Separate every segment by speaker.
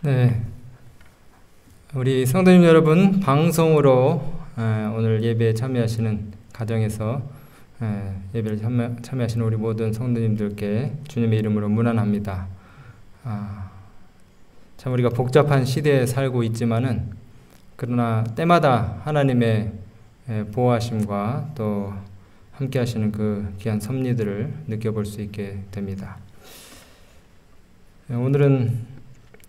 Speaker 1: 네, 우리 성도님 여러분, 방송으로 오늘 예배에 참여하시는 가정에서 예배를 참여하시는 우리 모든 성도님들께 주님의 이름으로 문안합니다. 참 우리가 복잡한 시대에 살고 있지만은 그러나 때마다 하나님의 보호하심과 또 함께 하시는 그 귀한 섭리들을 느껴볼 수 있게 됩니다. 오늘은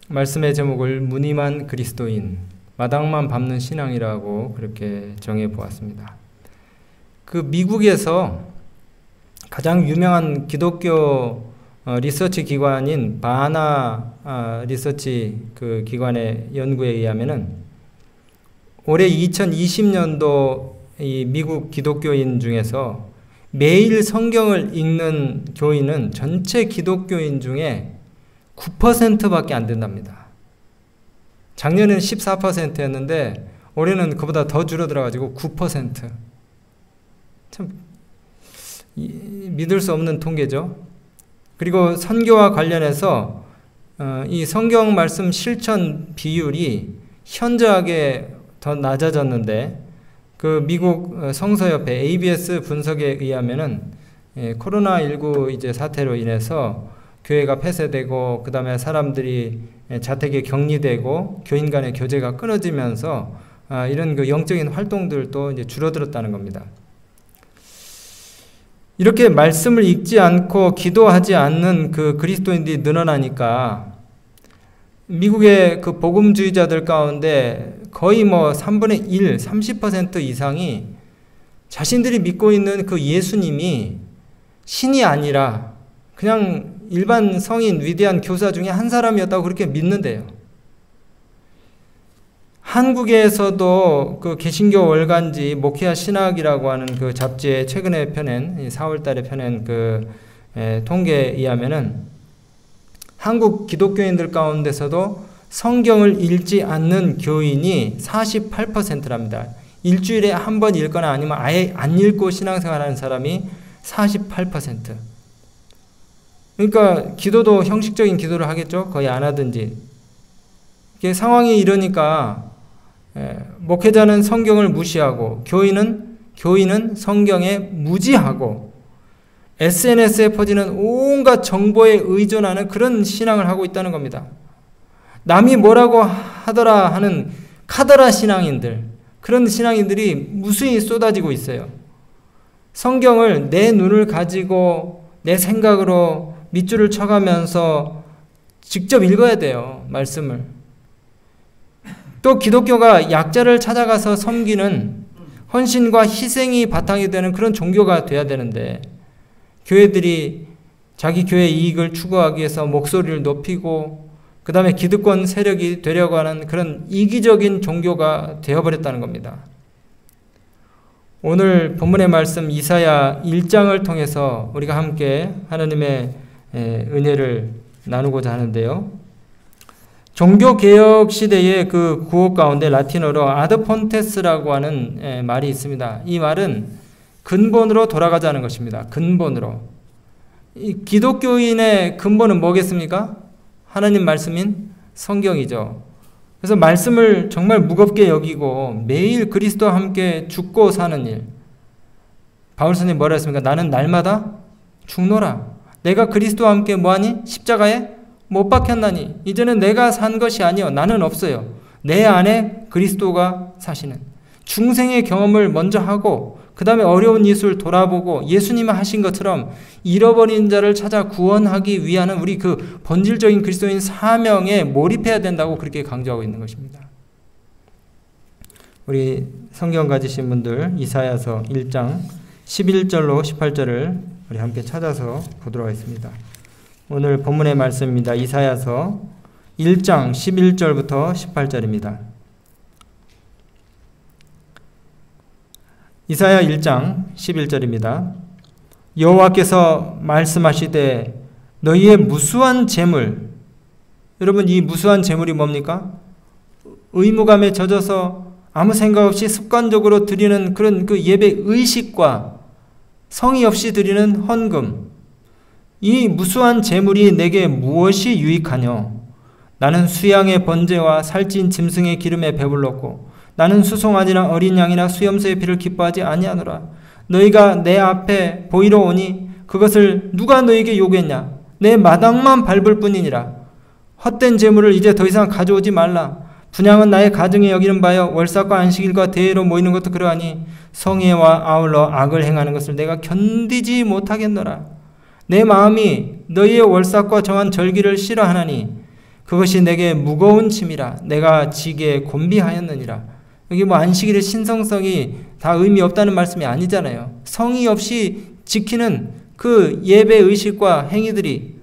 Speaker 1: 말씀의 제목을 무늬만 그리스도인, 마당만 밟는 신앙이라고 그렇게 정해 보았습니다. 그 미국에서 가장 유명한 기독교 리서치 기관인 바나 리서치 그 기관의 연구에 의하면은 올해 2020년도 이 미국 기독교인 중에서 매일 성경을 읽는 교인은 전체 기독교인 중에 9%밖에 안 된답니다. 작년에는 14%였는데 올해는 그보다 더 줄어들어가지고 9%. 참 믿을 수 없는 통계죠. 그리고 선교와 관련해서 이 성경 말씀 실천 비율이 현저하게 더 낮아졌는데 그 미국 성서협회 ABS 분석에 의하면은 코로나19 이제 사태로 인해서 교회가 폐쇄되고 그 다음에 사람들이 자택에 격리되고 교인 간의 교제가 끊어지면서 이런 그 영적인 활동들도 이제 줄어들었다는 겁니다. 이렇게 말씀을 읽지 않고 기도하지 않는 그 그리스도인들이 늘어나니까 미국의 그 복음주의자들 가운데 거의 뭐 3분의 1, 30% 이상이 자신들이 믿고 있는 그 예수님이 신이 아니라 그냥 일반 성인 위대한 교사 중에 한 사람이었다고 그렇게 믿는데요. 한국에서도 그 개신교 월간지 목회와 신학이라고 하는 그 잡지에 최근에 펴낸 4월달에 펴낸 그 통계에 의하면은 한국 기독교인들 가운데서도 성경을 읽지 않는 교인이 48%랍니다. 일주일에 한 번 읽거나 아니면 아예 안 읽고 신앙생활하는 사람이 48%. 그러니까 기도도 형식적인 기도를 하겠죠. 거의 안 하든지. 이게 상황이 이러니까 목회자는 성경을 무시하고 교인은 성경에 무지하고 SNS에 퍼지는 온갖 정보에 의존하는 그런 신앙을 하고 있다는 겁니다. 남이 뭐라고 하더라 하는 카더라 신앙인들, 그런 신앙인들이 무수히 쏟아지고 있어요. 성경을 내 눈을 가지고 내 생각으로 밑줄을 쳐가면서 직접 읽어야 돼요. 말씀을. 또 기독교가 약자를 찾아가서 섬기는 헌신과 희생이 바탕이 되는 그런 종교가 돼야 되는데 교회들이 자기 교회 이익을 추구하기 위해서 목소리를 높이고 그 다음에 기득권 세력이 되려고 하는 그런 이기적인 종교가 되어버렸다는 겁니다. 오늘 본문의 말씀 이사야 1장을 통해서 우리가 함께 하나님의 은혜를 나누고자 하는데요. 종교개혁 시대의 그 구호 가운데 라틴어로 아드폰테스라고 하는 말이 있습니다. 이 말은 근본으로 돌아가자는 것입니다. 근본으로. 이 기독교인의 근본은 뭐겠습니까? 하나님 말씀인 성경이죠. 그래서 말씀을 정말 무겁게 여기고 매일 그리스도와 함께 죽고 사는 일. 바울 선생님이 뭐라 했습니까? 나는 날마다 죽노라. 내가 그리스도와 함께 뭐하니? 십자가에 못 박혔나니 이제는 내가 산 것이 아니요 나는 없어요. 내 안에 그리스도가 사시는 중생의 경험을 먼저 하고 그 다음에 어려운 예수를 돌아보고 예수님이 하신 것처럼 잃어버린 자를 찾아 구원하기 위한 우리 그 본질적인 그리스도인 사명에 몰입해야 된다고 그렇게 강조하고 있는 것입니다. 우리 성경 가지신 분들 이사야서 1장 11절로 18절을 우리 함께 찾아서 보도록 하겠습니다. 오늘 본문의 말씀입니다. 이사야서 1장 11절부터 18절입니다. 이사야 1장 11절입니다. 여호와께서 말씀하시되 너희의 무수한 재물, 여러분 이 무수한 재물이 뭡니까? 의무감에 젖어서 아무 생각 없이 습관적으로 드리는 그런 그 예배 의식과 성의 없이 드리는 헌금, 이 무수한 재물이 내게 무엇이 유익하뇨? 나는 수양의 번제와 살찐 짐승의 기름에 배불렀고 나는 수송아지나 어린 양이나 수염소의 피를 기뻐하지 아니하노라. 너희가 내 앞에 보이러 오니 그것을 누가 너희에게 요구했냐? 내 마당만 밟을 뿐이니라. 헛된 재물을 이제 더 이상 가져오지 말라. 분향은 나의 가정에 여기는 바여 월삭과 안식일과 대회로 모이는 것도 그러하니 성회와 아울러 악을 행하는 것을 내가 견디지 못하겠노라. 내 마음이 너희의 월삭과 정한 절기를 싫어하나니 그것이 내게 무거운 짐이라. 내가 지게 곤비하였느니라. 여기 안식일의 신성성이 다 의미 없다는 말씀이 아니잖아요. 성의 없이 지키는 그 예배 의식과 행위들이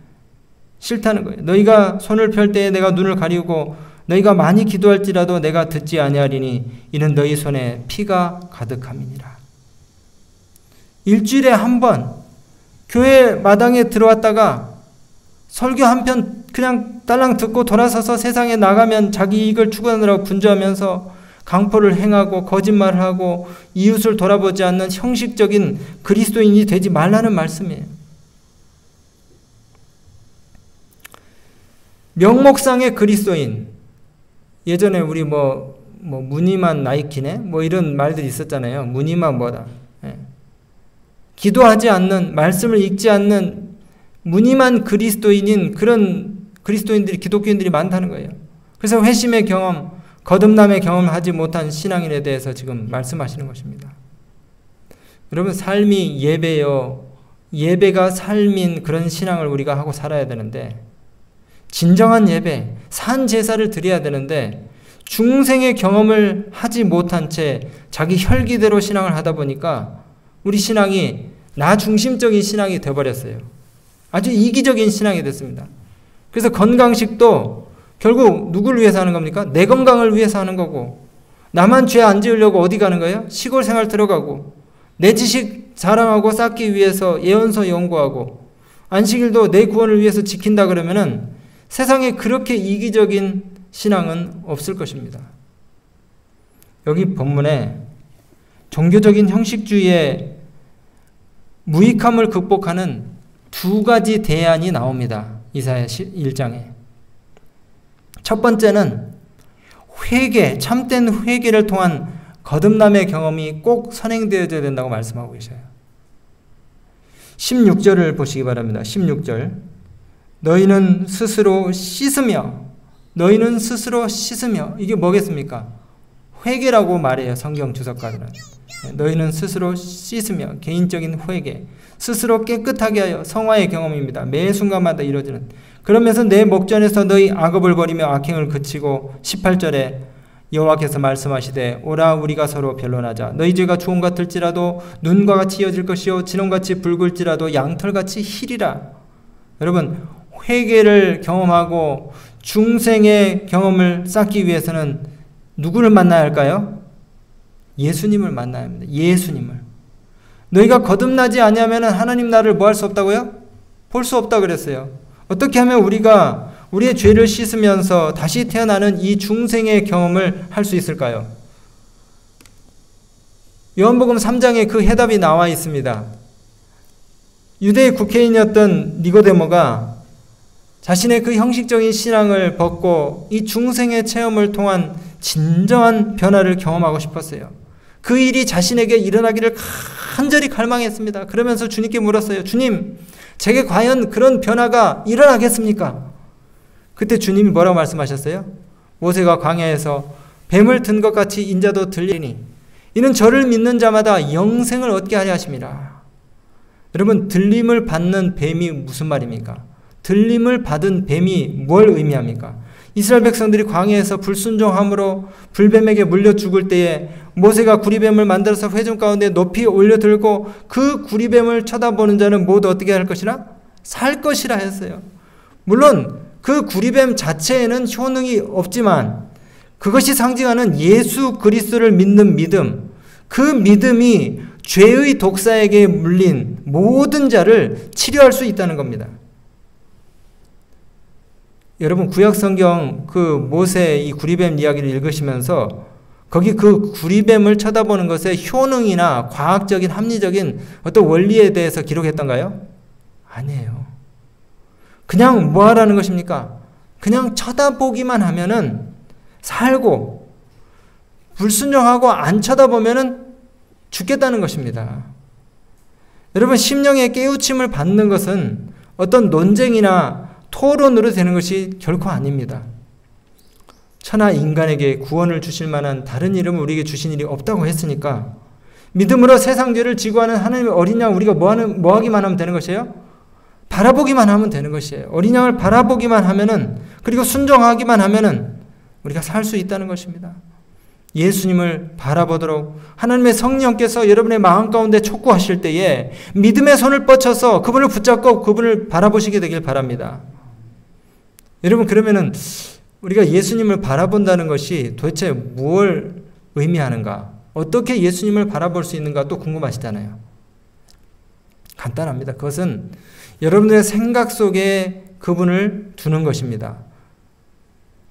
Speaker 1: 싫다는 거예요. 너희가 손을 펼 때에 내가 눈을 가리우고 너희가 많이 기도할지라도 내가 듣지 아니하리니 이는 너희 손에 피가 가득함이니라. 일주일에 한 번 교회 마당에 들어왔다가 설교 한 편 그냥 딸랑 듣고 돌아서서 세상에 나가면 자기 이익을 추구하느라고 분주하면서 강포를 행하고 거짓말을 하고 이웃을 돌아보지 않는 형식적인 그리스도인이 되지 말라는 말씀이에요. 명목상의 그리스도인. 예전에 우리 무늬만 나이키네? 이런 말들이 있었잖아요. 무늬만 뭐다. 예. 기도하지 않는, 말씀을 읽지 않는 무늬만 그리스도인인 그런 그리스도인들이, 기독교인들이 많다는 거예요. 그래서 회심의 경험, 거듭남의 경험을 하지 못한 신앙인에 대해서 지금 말씀하시는 것입니다. 여러분, 삶이 예배요. 예배가 삶인 그런 신앙을 우리가 하고 살아야 되는데, 진정한 예배, 산 제사를 드려야 되는데 중생의 경험을 하지 못한 채 자기 혈기대로 신앙을 하다 보니까 우리 신앙이 나 중심적인 신앙이 되어버렸어요. 아주 이기적인 신앙이 됐습니다. 그래서 건강식도 결국 누구를 위해서 하는 겁니까? 내 건강을 위해서 하는 거고, 나만 죄 안 지으려고 어디 가는 거예요? 시골 생활 들어가고, 내 지식 자랑하고 쌓기 위해서 예언서 연구하고, 안식일도 내 구원을 위해서 지킨다 그러면은 세상에 그렇게 이기적인 신앙은 없을 것입니다. 여기 본문에 종교적인 형식주의의 무익함을 극복하는 두 가지 대안이 나옵니다. 이사야 1장에. 첫 번째는 회개, 참된 회개를 통한 거듭남의 경험이 꼭 선행되어야 된다고 말씀하고 계셔요. 16절을 보시기 바랍니다. 16절. 너희는 스스로 씻으며, 너희는 스스로 씻으며. 이게 뭐겠습니까? 회개라고 말해요. 성경 주석가들은. 너희는 스스로 씻으며, 개인적인 회개, 스스로 깨끗하게 하여 성화의 경험입니다. 매 순간마다 이루어지는. 그러면서 내 목전에서 너희 악업을 버리며 악행을 그치고, 18절에 여호와께서 말씀하시되 오라 우리가 서로 변론하자. 너희 죄가 주홍 같을지라도 눈과 같이 이어질 것이요 진홍같이 붉을지라도 양털같이 희리라. 여러분, 회개를 경험하고 중생의 경험을 쌓기 위해서는 누구를 만나야 할까요? 예수님을 만나야 합니다. 예수님을. 너희가 거듭나지 아니하면 하나님 나라를 뭐 할 수 없다고요? 볼 수 없다 그랬어요. 어떻게 하면 우리가 우리의 죄를 씻으면서 다시 태어나는 이 중생의 경험을 할 수 있을까요? 요한복음 3장에 그 해답이 나와 있습니다. 유대의 국회의원이었던 니고데모가 자신의 그 형식적인 신앙을 벗고 이 중생의 체험을 통한 진정한 변화를 경험하고 싶었어요. 그 일이 자신에게 일어나기를 간절히 갈망했습니다. 그러면서 주님께 물었어요. 주님, 제게 과연 그런 변화가 일어나겠습니까? 그때 주님이 뭐라고 말씀하셨어요? 모세가 광야에서 뱀을 든 것 같이 인자도 들리니 이는 저를 믿는 자마다 영생을 얻게 하려 하심이라. 여러분, 들림을 받는 뱀이 무슨 말입니까? 들림을 받은 뱀이 뭘 의미합니까? 이스라엘 백성들이 광야에서 불순종함으로 불뱀에게 물려 죽을 때에 모세가 구리뱀을 만들어서 회중 가운데 높이 올려 들고 그 구리뱀을 쳐다보는 자는 모두 어떻게 할 것이라? 살 것이라 했어요. 물론 그 구리뱀 자체에는 효능이 없지만 그것이 상징하는 예수 그리스도를 믿는 믿음, 그 믿음이 죄의 독사에게 물린 모든 자를 치료할 수 있다는 겁니다. 여러분, 구약성경 그 모세 이 구리뱀 이야기를 읽으시면서 거기 그 구리뱀을 쳐다보는 것에 효능이나 과학적인 합리적인 어떤 원리에 대해서 기록했던가요? 아니에요. 그냥 뭐 하라는 것입니까? 그냥 쳐다보기만 하면은 살고, 불순종하고 안 쳐다보면은 죽겠다는 것입니다. 여러분, 심령의 깨우침을 받는 것은 어떤 논쟁이나 토론으로 되는 것이 결코 아닙니다. 천하 인간에게 구원을 주실 만한 다른 이름을 우리에게 주신 일이 없다고 했으니까 믿음으로 세상 죄를 지고 하는 하나님의 어린 양 우리가 뭐 하기만 하면 되는 것이에요? 바라보기만 하면 되는 것이에요. 어린 양을 바라보기만 하면은, 그리고 순종하기만 하면은 우리가 살 수 있다는 것입니다. 예수님을 바라보도록 하나님의 성령께서 여러분의 마음 가운데 촉구하실 때에 믿음의 손을 뻗쳐서 그분을 붙잡고 그분을 바라보시게 되길 바랍니다. 여러분, 그러면은 우리가 예수님을 바라본다는 것이 도대체 무엇을 의미하는가? 어떻게 예수님을 바라볼 수 있는가 또 궁금하시잖아요. 간단합니다. 그것은 여러분들의 생각 속에 그분을 두는 것입니다.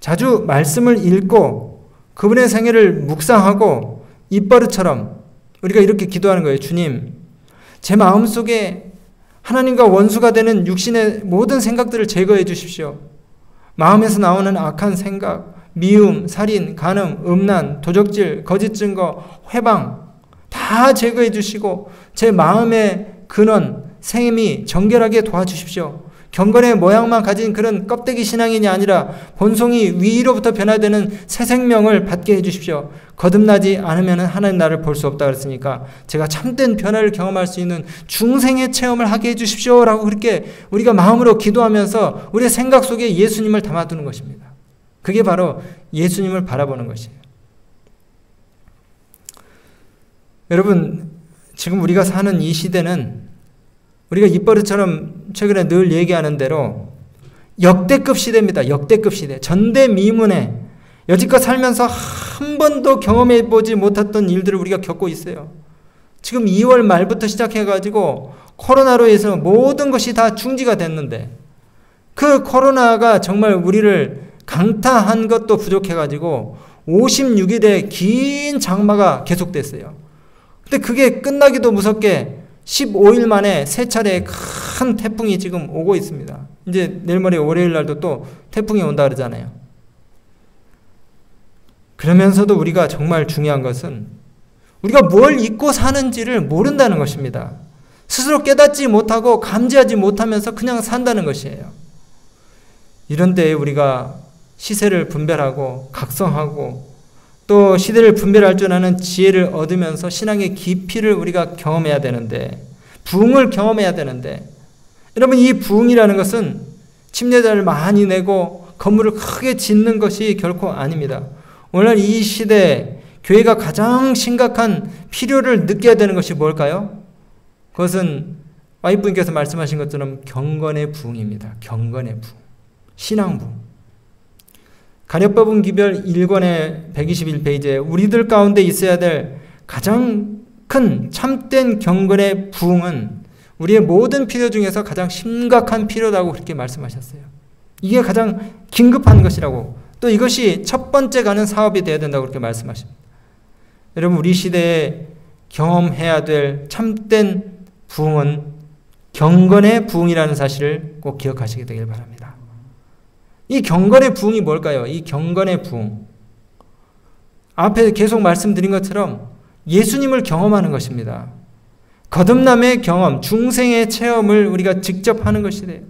Speaker 1: 자주 말씀을 읽고 그분의 생애를 묵상하고 입버릇처럼 우리가 이렇게 기도하는 거예요. 주님, 제 마음속에 하나님과 원수가 되는 육신의 모든 생각들을 제거해 주십시오. 마음에서 나오는 악한 생각, 미움, 살인, 간음, 음란, 도적질, 거짓 증거, 회방 다 제거해 주시고 제 마음의 근원, 생임이 정결하게 도와주십시오. 경건의 모양만 가진 그런 껍데기 신앙인이 아니라 본성이 위로부터 변화되는 새 생명을 받게 해주십시오. 거듭나지 않으면 하나님 나를 볼 수 없다 그랬으니까 제가 참된 변화를 경험할 수 있는 중생의 체험을 하게 해주십시오 라고 그렇게 우리가 마음으로 기도하면서 우리의 생각 속에 예수님을 담아두는 것입니다. 그게 바로 예수님을 바라보는 것이에요. 여러분, 지금 우리가 사는 이 시대는 우리가 입버릇처럼 최근에 늘 얘기하는 대로 역대급 시대입니다. 역대급 시대. 전대미문에 여지껏 살면서 한 번도 경험해보지 못했던 일들을 우리가 겪고 있어요. 지금 2월 말부터 시작해가지고 코로나로 해서 모든 것이 다 중지가 됐는데 그 코로나가 정말 우리를 강타한 것도 부족해가지고 56일의 긴 장마가 계속됐어요. 근데 그게 끝나기도 무섭게 15일 만에 세 차례의 큰 태풍이 지금 오고 있습니다. 이제 내일 모레 월요일 날도 또 태풍이 온다 그러잖아요. 그러면서도 우리가 정말 중요한 것은 우리가 뭘 잊고 사는지를 모른다는 것입니다. 스스로 깨닫지 못하고 감지하지 못하면서 그냥 산다는 것이에요. 이런 때에 우리가 시세를 분별하고 각성하고 또 시대를 분별할 줄 아는 지혜를 얻으면서 신앙의 깊이를 우리가 경험해야 되는데, 부흥을 경험해야 되는데, 여러분, 이 부흥이라는 것은 침례자를 많이 내고 건물을 크게 짓는 것이 결코 아닙니다. 오늘 이 시대에 교회가 가장 심각한 필요를 느껴야 되는 것이 뭘까요? 그것은 와이프님께서 말씀하신 것처럼 경건의 부흥입니다. 경건의 부흥, 신앙 부흥. 가룟법은 기별 1권의 121페이지에 우리들 가운데 있어야 될 가장 큰 참된 경건의 부흥은 우리의 모든 필요 중에서 가장 심각한 필요라고 그렇게 말씀하셨어요. 이게 가장 긴급한 것이라고, 또 이것이 첫 번째 가는 사업이 되어야 된다고 그렇게 말씀하십니다. 여러분, 우리 시대에 경험해야 될 참된 부흥은 경건의 부흥이라는 사실을 꼭 기억하시게 되길 바랍니다. 이 경건의 부흥이 뭘까요? 이 경건의 부흥. 앞에 계속 말씀드린 것처럼 예수님을 경험하는 것입니다. 거듭남의 경험, 중생의 체험을 우리가 직접 하는 것이 돼요.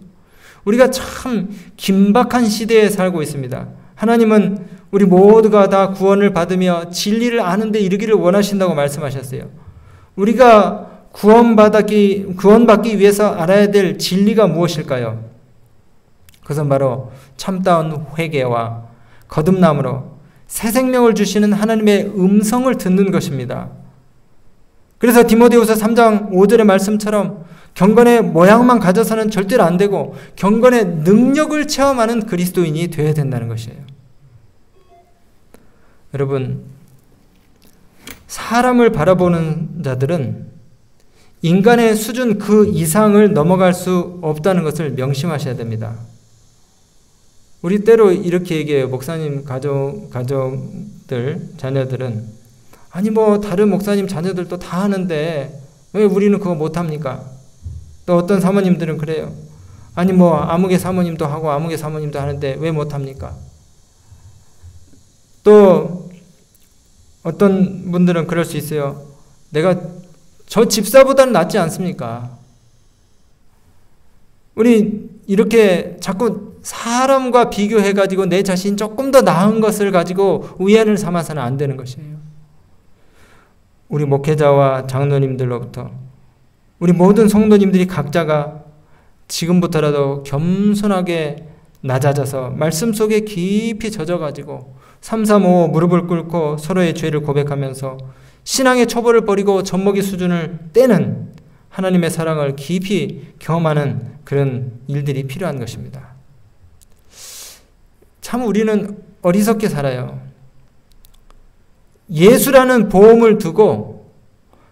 Speaker 1: 우리가 참 긴박한 시대에 살고 있습니다. 하나님은 우리 모두가 다 구원을 받으며 진리를 아는 데 이르기를 원하신다고 말씀하셨어요. 우리가 구원받기 위해서 알아야 될 진리가 무엇일까요? 그것은 바로 참다운 회개와 거듭남으로 새 생명을 주시는 하나님의 음성을 듣는 것입니다. 그래서 디모데후서 3장 5절의 말씀처럼 경건의 모양만 가져서는 절대로 안 되고 경건의 능력을 체험하는 그리스도인이 되어야 된다는 것이에요. 여러분, 사람을 바라보는 자들은 인간의 수준 그 이상을 넘어갈 수 없다는 것을 명심하셔야 됩니다. 우리 때로 이렇게 얘기해요. 목사님 가족들, 자녀들은 아니 다른 목사님 자녀들도 다 하는데 왜 우리는 그거 못합니까? 또 어떤 사모님들은 그래요. 아니 뭐 아무개 사모님도 하고 아무개 사모님도 하는데 왜 못합니까? 또 어떤 분들은 그럴 수 있어요. 내가 저 집사보다는 낫지 않습니까? 우리 이렇게 자꾸 사람과 비교해가지고 내 자신 조금 더 나은 것을 가지고 우연을 삼아서는 안 되는 것이에요. 우리 목회자와 장로님들로부터 우리 모든 성도님들이 각자가 지금부터라도 겸손하게 낮아져서 말씀 속에 깊이 젖어가지고 335 무릎을 꿇고 서로의 죄를 고백하면서 신앙의 초보를 버리고 젖먹이 수준을 떼는 하나님의 사랑을 깊이 경험하는 그런 일들이 필요한 것입니다. 참 우리는 어리석게 살아요. 예수라는 보험을 두고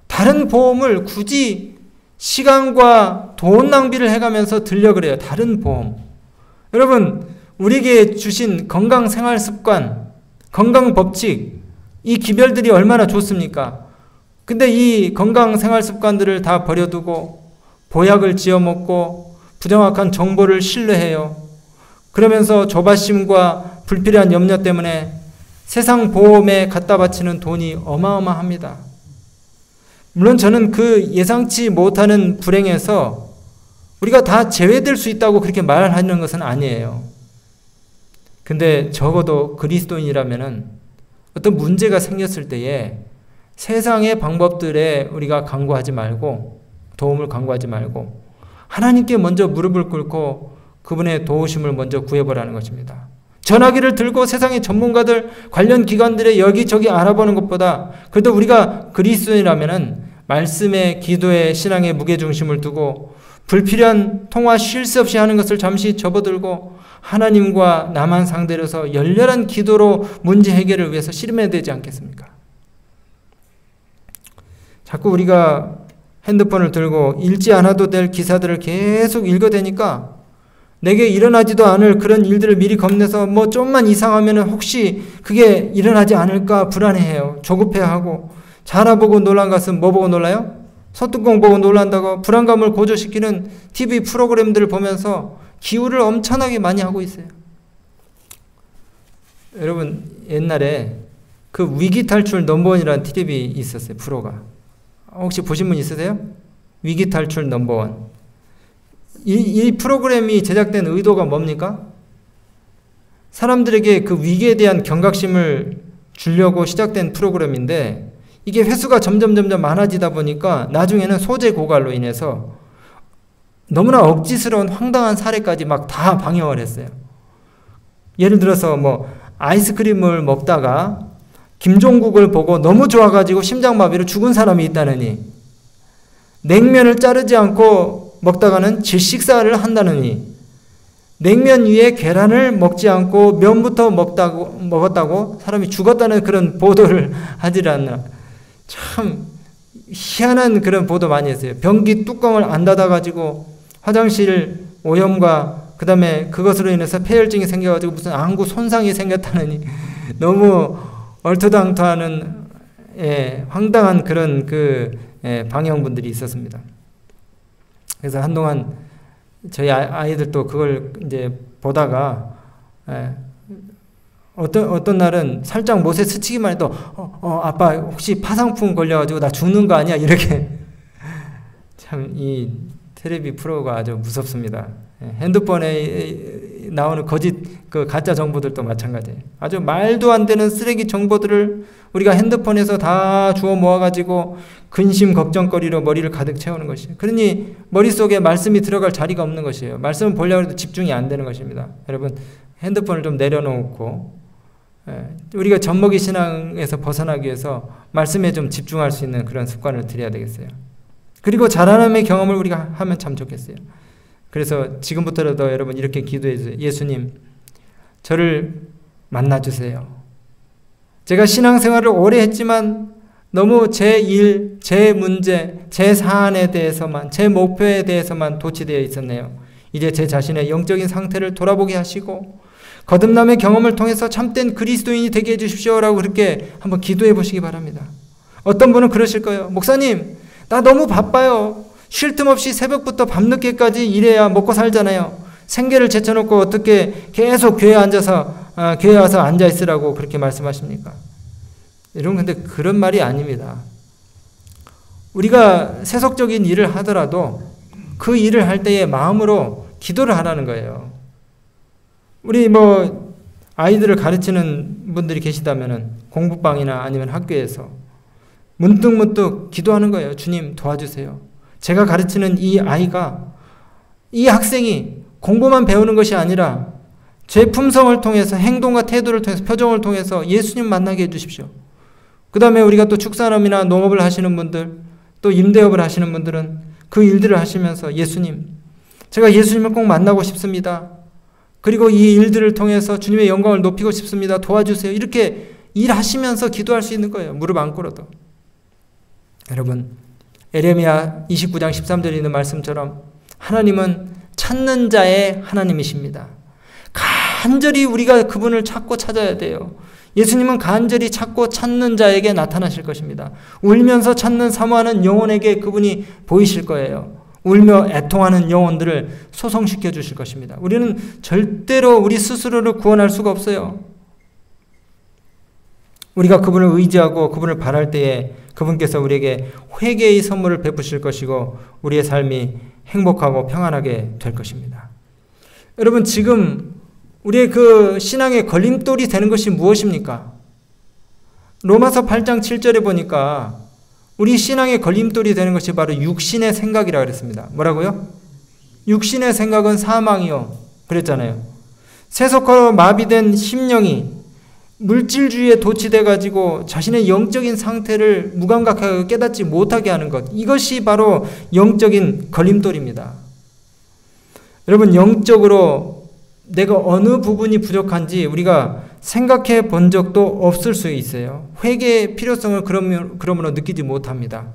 Speaker 1: 다른 보험을 굳이 시간과 돈 낭비를 해가면서 들려 그래요. 다른 보험. 여러분, 우리에게 주신 건강 생활 습관, 건강 법칙, 이 기별들이 얼마나 좋습니까? 근데 이 건강 생활 습관들을 다 버려두고 보약을 지어 먹고 부정확한 정보를 신뢰해요. 그러면서 조바심과 불필요한 염려 때문에 세상 보험에 갖다 바치는 돈이 어마어마합니다. 물론 저는 그 예상치 못하는 불행에서 우리가 다 제외될 수 있다고 그렇게 말하는 것은 아니에요. 근데 적어도 그리스도인이라면은 어떤 문제가 생겼을 때에 세상의 방법들에 우리가 간구하지 말고 도움을 간구하지 말고 하나님께 먼저 무릎을 꿇고 그분의 도우심을 먼저 구해보라는 것입니다. 전화기를 들고 세상의 전문가들 관련 기관들의 여기저기 알아보는 것보다 그래도 우리가 그리스도인이라면은 말씀에 기도에 신앙의 무게중심을 두고 불필요한 통화 쉴 새 없이 하는 것을 잠시 접어들고 하나님과 나만 상대로 해서 열렬한 기도로 문제 해결을 위해서 씨름해야 되지 않겠습니까? 자꾸 우리가 핸드폰을 들고 읽지 않아도 될 기사들을 계속 읽어대니까 내게 일어나지도 않을 그런 일들을 미리 겁내서 뭐 좀만 이상하면 혹시 그게 일어나지 않을까 불안해해요. 조급해하고 잘 알아보고 놀란 것은 뭐 보고 놀라요? 소뚜껑 보고 놀란다고 불안감을 고조시키는 TV 프로그램들을 보면서 기우를 엄청나게 많이 하고 있어요. 여러분 옛날에 그 위기탈출 넘버원이라는 TV 있었어요. 프로가. 혹시 보신 분 있으세요? 위기탈출 넘버원. 이 프로그램이 제작된 의도가 뭡니까? 사람들에게 그 위기에 대한 경각심을 주려고 시작된 프로그램인데 이게 횟수가 점점 많아지다 보니까 나중에는 소재 고갈로 인해서 너무나 억지스러운 황당한 사례까지 막 다 방영을 했어요. 예를 들어서 뭐 아이스크림을 먹다가 김종국을 보고 너무 좋아가지고 심장마비로 죽은 사람이 있다느니 냉면을 자르지 않고 먹다가는 질식사를 한다느니 냉면 위에 계란을 먹지 않고 면부터 먹었다고 사람이 죽었다는 그런 보도를 하질 않나. 참 희한한 그런 보도 많이 했어요. 변기 뚜껑을 안 닫아가지고 화장실 오염과 그 다음에 그것으로 인해서 폐혈증이 생겨가지고 무슨 안구 손상이 생겼다느니 너무 얼토당토하는 황당한 그런 방영분들이 있었습니다. 그래서 한동안 저희 아이들도 그걸 이제 보다가 어떤 날은 살짝 못에 스치기만 해도 아빠 혹시 파상풍 걸려가지고 나 죽는 거 아니야? 이렇게 참 이 텔레비 프로가 아주 무섭습니다. 핸드폰에 나오는 거짓 그 가짜 정보들도 마찬가지예요. 아주 말도 안 되는 쓰레기 정보들을 우리가 핸드폰에서 다 주워 모아가지고 근심 걱정거리로 머리를 가득 채우는 것이에요. 그러니 머릿속에 말씀이 들어갈 자리가 없는 것이에요. 말씀을 보려고 해도 집중이 안 되는 것입니다. 여러분 핸드폰을 좀 내려놓고 우리가 젖먹이 신앙에서 벗어나기 위해서 말씀에 좀 집중할 수 있는 그런 습관을 들여야 되겠어요. 그리고 자라남의 경험을 우리가 하면 참 좋겠어요. 그래서 지금부터라도 여러분 이렇게 기도해 주세요. 예수님, 저를 만나주세요. 제가 신앙생활을 오래 했지만 너무 제 일, 제 문제, 제 사안에 대해서만, 제 목표에 대해서만 도취되어 있었네요. 이제 제 자신의 영적인 상태를 돌아보게 하시고 거듭남의 경험을 통해서 참된 그리스도인이 되게 해주십시오라고 그렇게 한번 기도해 보시기 바랍니다. 어떤 분은 그러실 거예요. 목사님, 나 너무 바빠요. 쉴 틈 없이 새벽부터 밤늦게까지 일해야 먹고 살잖아요. 생계를 제쳐놓고 어떻게 계속 교회에 와서 앉아 있으라고 그렇게 말씀하십니까? 여러분, 근데 그런 말이 아닙니다. 우리가 세속적인 일을 하더라도 그 일을 할 때의 마음으로 기도를 하라는 거예요. 우리 아이들을 가르치는 분들이 계시다면은 공부방이나 아니면 학교에서 문득문득 기도하는 거예요. 주님 도와주세요. 제가 가르치는 이 아이가, 이 학생이 공부만 배우는 것이 아니라 제 품성을 통해서, 행동과 태도를 통해서, 표정을 통해서 예수님 만나게 해주십시오. 그 다음에 우리가 또 축산업이나 농업을 하시는 분들, 또 임대업을 하시는 분들은 그 일들을 하시면서 예수님, 제가 예수님을 꼭 만나고 싶습니다. 그리고 이 일들을 통해서 주님의 영광을 높이고 싶습니다. 도와주세요. 이렇게 일하시면서 기도할 수 있는 거예요. 무릎 안 꿇어도. 여러분, 에레미야 29장 13절에 있는 말씀처럼 하나님은 찾는 자의 하나님이십니다. 간절히 우리가 그분을 찾고 찾아야 돼요. 예수님은 간절히 찾고 찾는 자에게 나타나실 것입니다. 울면서 찾는 사모하는 영혼에게 그분이 보이실 거예요. 울며 애통하는 영혼들을 소송시켜 주실 것입니다. 우리는 절대로 우리 스스로를 구원할 수가 없어요. 우리가 그분을 의지하고 그분을 바랄 때에 그분께서 우리에게 회개의 선물을 베푸실 것이고 우리의 삶이 행복하고 평안하게 될 것입니다. 여러분, 지금 우리의 그 신앙의 걸림돌이 되는 것이 무엇입니까? 로마서 8장 7절에 보니까 우리 신앙의 걸림돌이 되는 것이 바로 육신의 생각이라고 그랬습니다. 뭐라고요? 육신의 생각은 사망이요. 그랬잖아요. 세속화로 마비된 심령이 물질주의에 도취돼가지고 자신의 영적인 상태를 무감각하게 깨닫지 못하게 하는 것. 이것이 바로 영적인 걸림돌입니다. 여러분, 영적으로 내가 어느 부분이 부족한지 우리가 생각해 본 적도 없을 수 있어요. 회개의 필요성을 그러므로 느끼지 못합니다.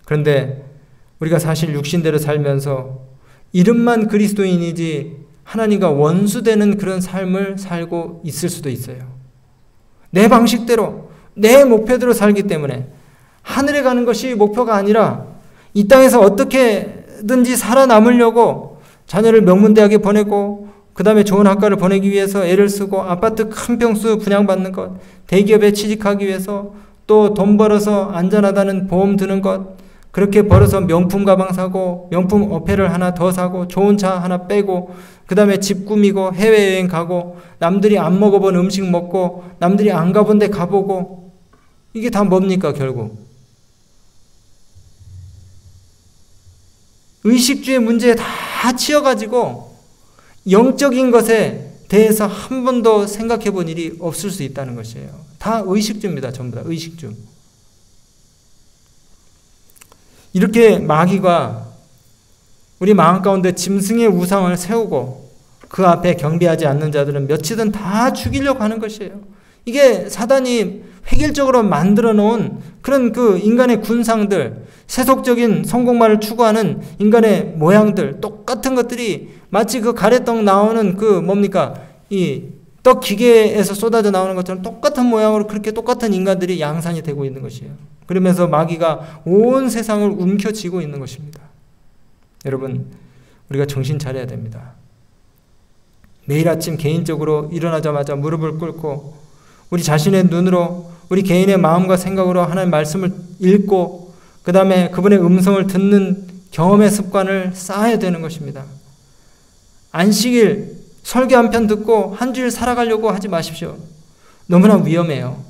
Speaker 1: 그런데 우리가 사실 육신대로 살면서 이름만 그리스도인이지 하나님과 원수되는 그런 삶을 살고 있을 수도 있어요. 내 방식대로, 내 목표대로 살기 때문에 하늘에 가는 것이 목표가 아니라 이 땅에서 어떻게든지 살아남으려고 자녀를 명문대학에 보내고 그 다음에 좋은 학과를 보내기 위해서 애를 쓰고 아파트 큰 평수 분양받는 것, 대기업에 취직하기 위해서 또 돈 벌어서 안전하다는 보험 드는 것, 그렇게 벌어서 명품 가방 사고 명품 어페를 하나 더 사고 좋은 차 하나 빼고 그 다음에 집 꾸미고 해외여행 가고 남들이 안 먹어본 음식 먹고 남들이 안 가본 데 가보고, 이게 다 뭡니까 결국? 의식주의 문제에 다 치여가지고 영적인 것에 대해서 한 번도 생각해 본 일이 없을 수 있다는 것이에요. 다 의식주입니다. 전부 다 의식주. 이렇게 마귀가 우리 마음 가운데 짐승의 우상을 세우고 그 앞에 경배하지 않는 자들은 며칠은 다 죽이려고 하는 것이에요. 이게 사단이 획일적으로 만들어 놓은 그런 그 인간의 군상들, 세속적인 성공만을 추구하는 인간의 모양들, 똑같은 것들이 마치 그 가래떡 나오는 그 이 떡 기계에서 쏟아져 나오는 것처럼 똑같은 모양으로 그렇게 똑같은 인간들이 양산이 되고 있는 것이에요. 그러면서 마귀가 온 세상을 움켜쥐고 있는 것입니다. 여러분, 우리가 정신 차려야 됩니다. 매일 아침 개인적으로 일어나자마자 무릎을 꿇고 우리 자신의 눈으로 우리 개인의 마음과 생각으로 하나님의 말씀을 읽고 그 다음에 그분의 음성을 듣는 경험의 습관을 쌓아야 되는 것입니다. 안식일 설교 한 편 듣고 한 주일 살아가려고 하지 마십시오. 너무나 위험해요.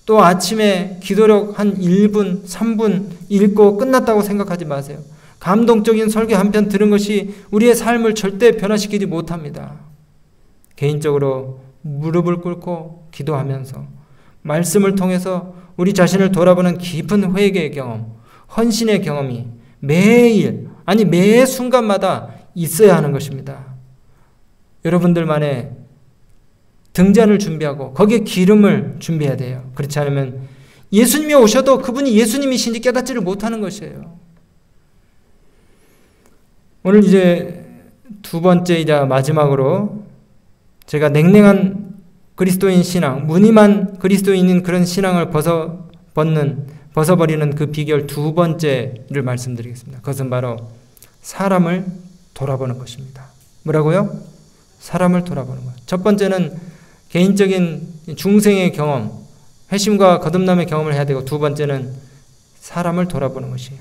Speaker 1: 또 아침에 기도력 한 1분, 3분 읽고 끝났다고 생각하지 마세요. 감동적인 설교 한 편 들은 것이 우리의 삶을 절대 변화시키지 못합니다. 개인적으로 무릎을 꿇고 기도하면서 말씀을 통해서 우리 자신을 돌아보는 깊은 회개의 경험, 헌신의 경험이 매일, 아니 매 순간마다 있어야 하는 것입니다. 여러분들만의 등잔을 준비하고 거기에 기름을 준비해야 돼요. 그렇지 않으면 예수님이 오셔도 그분이 예수님이신지 깨닫지를 못하는 것이에요. 오늘 이제 두 번째이자 마지막으로 제가 냉랭한 그리스도인 신앙, 무늬만 그리스도인인 그런 신앙을 벗어버리는 벗어버리는 그 비결 두 번째를 말씀드리겠습니다. 그것은 바로 사람을 돌아보는 것입니다. 뭐라고요? 사람을 돌아보는 것. 첫 번째는 개인적인 중생의 경험, 회심과 거듭남의 경험을 해야 되고, 두 번째는 사람을 돌아보는 것이에요.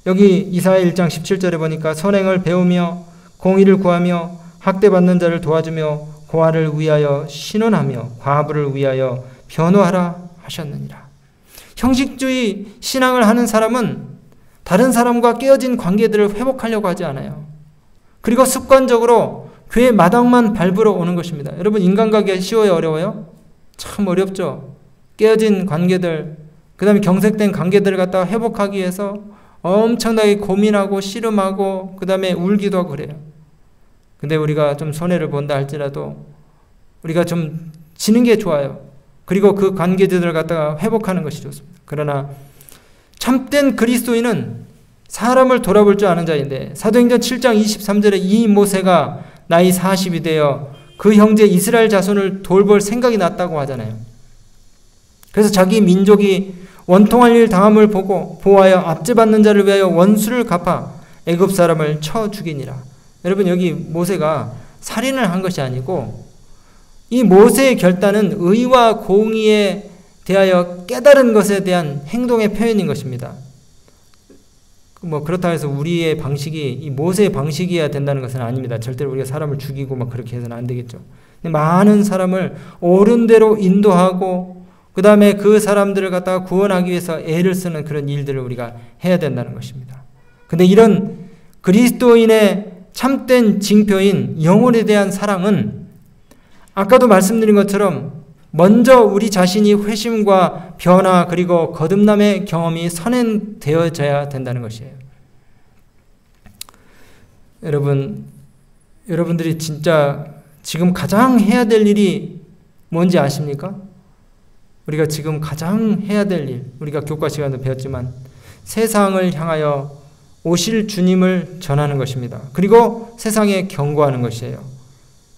Speaker 1: 여기 이사야 1장 17절에 보니까 선행을 배우며 공의를 구하며 학대받는 자를 도와주며 고아를 위하여 신원하며 과부를 위하여 변호하라 하셨느니라. 형식주의 신앙을 하는 사람은 다른 사람과 깨어진 관계들을 회복하려고 하지 않아요. 그리고 습관적으로 교회 마당만 밟으러 오는 것입니다. 여러분, 인간관계 쉬워요, 어려워요? 참 어렵죠. 깨어진 관계들, 그 다음에 경색된 관계들을 갖다가 회복하기 위해서 엄청나게 고민하고 씨름하고 그 다음에 울기도 하고 그래요. 근데 우리가 좀 손해를 본다 할지라도 우리가 좀 지는 게 좋아요. 그리고 그 관계들을 갖다가 회복하는 것이 좋습니다. 그러나 참된 그리스도인은 사람을 돌아볼 줄 아는 자인데, 사도행전 7장 23절에 이 모세가 나이 40이 되어 그 형제 이스라엘 자손을 돌볼 생각이 났다고 하잖아요. 그래서 자기 민족이 원통할 일 당함을 보고 보아여 압제받는 자를 위하여 원수를 갚아 애굽 사람을 쳐 죽이니라. 여러분, 여기 모세가 살인을 한 것이 아니고 이 모세의 결단은 의와 공의에 대하여 깨달은 것에 대한 행동의 표현인 것입니다. 그렇다고 해서 우리의 방식이 이 모세의 방식이어야 된다는 것은 아닙니다. 절대로 우리가 사람을 죽이고 그렇게 해서는 안 되겠죠. 많은 사람을 옳은 대로 인도하고 그 다음에 그 사람들을 갖다가 구원하기 위해서 애를 쓰는 그런 일들을 우리가 해야 된다는 것입니다. 근데 이런 그리스도인의 참된 징표인 영혼에 대한 사랑은 아까도 말씀드린 것처럼 먼저 우리 자신이 회심과 변화 그리고 거듭남의 경험이 선행되어져야 된다는 것이에요. 여러분들이 진짜 지금 가장 해야 될 일이 뭔지 아십니까? 우리가 지금 가장 해야 될 일, 우리가 교과 시간도 배웠지만 세상을 향하여 오실 주님을 전하는 것입니다. 그리고 세상에 경고하는 것이에요.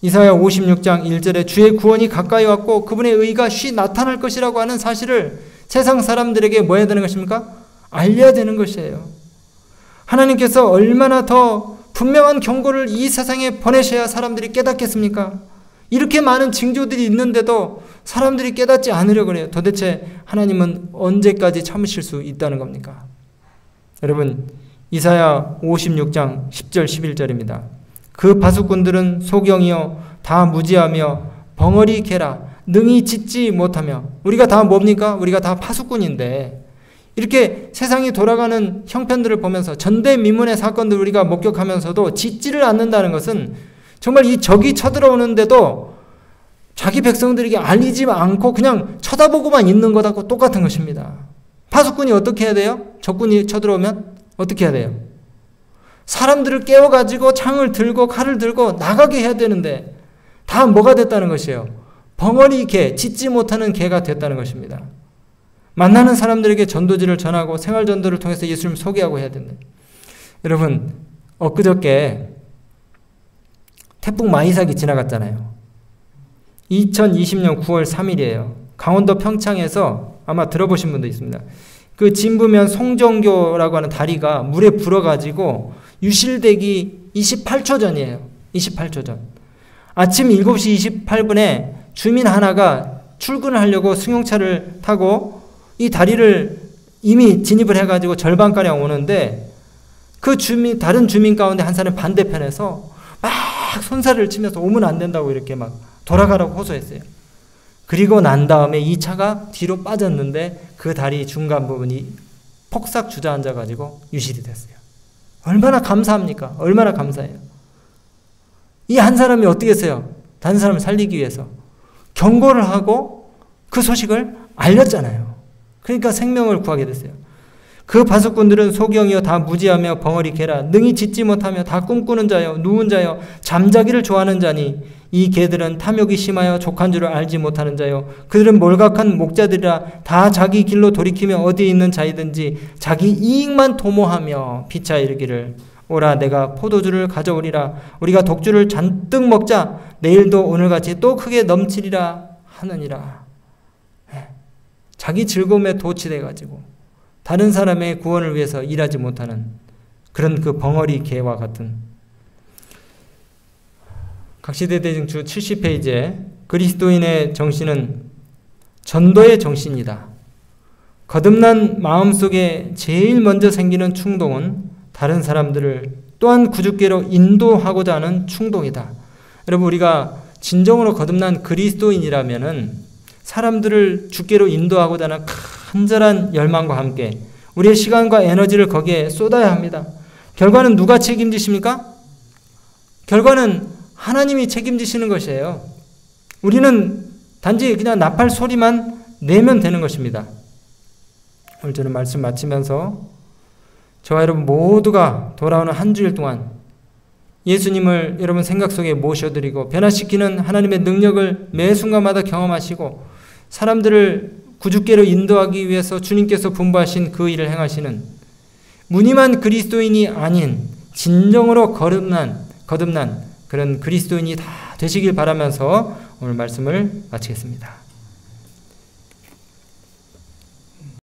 Speaker 1: 이사야 56장 1절에 주의 구원이 가까이 왔고 그분의 의가 쉬 나타날 것이라고 하는 사실을 세상 사람들에게 뭐 해야 되는 것입니까? 알려야 되는 것이에요. 하나님께서 얼마나 더 분명한 경고를 이 세상에 보내셔야 사람들이 깨닫겠습니까? 이렇게 많은 징조들이 있는데도 사람들이 깨닫지 않으려고 해요. 도대체 하나님은 언제까지 참으실 수 있다는 겁니까? 여러분, 이사야 56장 10절 11절입니다. 그 파수꾼들은 소경이요 다 무지하며 벙어리 개라 능히 짖지 못하며. 우리가 다 뭡니까? 우리가 다 파수꾼인데 이렇게 세상이 돌아가는 형편들을 보면서 전대미문의 사건들을 우리가 목격하면서도 짖지를 않는다는 것은 정말 이 적이 쳐들어오는데도 자기 백성들에게 알리지 않고 그냥 쳐다보고만 있는 것하고 똑같은 것입니다. 파수꾼이 어떻게 해야 돼요? 적군이 쳐들어오면 어떻게 해야 돼요? 사람들을 깨워가지고 창을 들고 칼을 들고 나가게 해야 되는데 다 뭐가 됐다는 것이에요? 벙어리 개, 짖지 못하는 개가 됐다는 것입니다. 만나는 사람들에게 전도지를 전하고 생활전도를 통해서 예수님을 소개하고 해야 된다. 여러분, 엊그저께 태풍 마이삭이 지나갔잖아요. 2020년 9월 3일이에요. 강원도 평창에서 아마 들어보신 분도 있습니다. 그 진부면 송정교라고 하는 다리가 물에 불어가지고 유실되기 28초 전이에요. 28초 전. 아침 7시 28분에 주민 하나가 출근을 하려고 승용차를 타고 이 다리를 이미 진입을 해가지고 절반가량 오는데 다른 주민 가운데 한 사람은 반대편에서 막 손살을 치면서 오면 안 된다고 이렇게 막 돌아가라고 호소했어요. 그리고 난 다음에 이 차가 뒤로 빠졌는데 그 다리 중간 부분이 폭삭 주저앉아가지고 유실이 됐어요. 얼마나 감사합니까? 얼마나 감사해요. 이 한 사람이 어떻게 했어요? 다른 사람을 살리기 위해서 경고를 하고 그 소식을 알렸잖아요. 그러니까 생명을 구하게 됐어요. 그 파수꾼들은 소경이여 다 무지하며 벙어리 개라 능히 짖지 못하며 다 꿈꾸는 자여 누운 자여 잠자기를 좋아하는 자니 이 개들은 탐욕이 심하여 족한 줄을 알지 못하는 자요 그들은 몰각한 목자들이라 다 자기 길로 돌이키며 어디에 있는 자이든지 자기 이익만 도모하며 피차 이르기를 오라 내가 포도주를 가져오리라 우리가 독주를 잔뜩 먹자 내일도 오늘같이 또 크게 넘치리라 하느니라. 자기 즐거움에 도취돼가지고 다른 사람의 구원을 위해서 일하지 못하는 그런 그 벙어리 개와 같은. 각시대대증 70페이지에 그리스도인의 정신은 전도의 정신이다. 거듭난 마음속에 제일 먼저 생기는 충동은 다른 사람들을 또한 구주께로 인도하고자 하는 충동이다. 여러분, 우리가 진정으로 거듭난 그리스도인이라면은 사람들을 주께로 인도하고자 하는 간절한 열망과 함께 우리의 시간과 에너지를 거기에 쏟아야 합니다. 결과는 누가 책임지십니까? 결과는 하나님이 책임지시는 것이에요. 우리는 단지 그냥 나팔 소리만 내면 되는 것입니다. 오늘 저는 말씀 마치면서 저와 여러분 모두가 돌아오는 한 주일 동안 예수님을 여러분 생각 속에 모셔드리고 변화시키는 하나님의 능력을 매 순간마다 경험하시고 사람들을 구주께로 인도하기 위해서 주님께서 분부하신 그 일을 행하시는 무늬만 그리스도인이 아닌 진정으로 거듭난 그런 그리스도인이 다 되시길 바라면서 오늘 말씀을 마치겠습니다.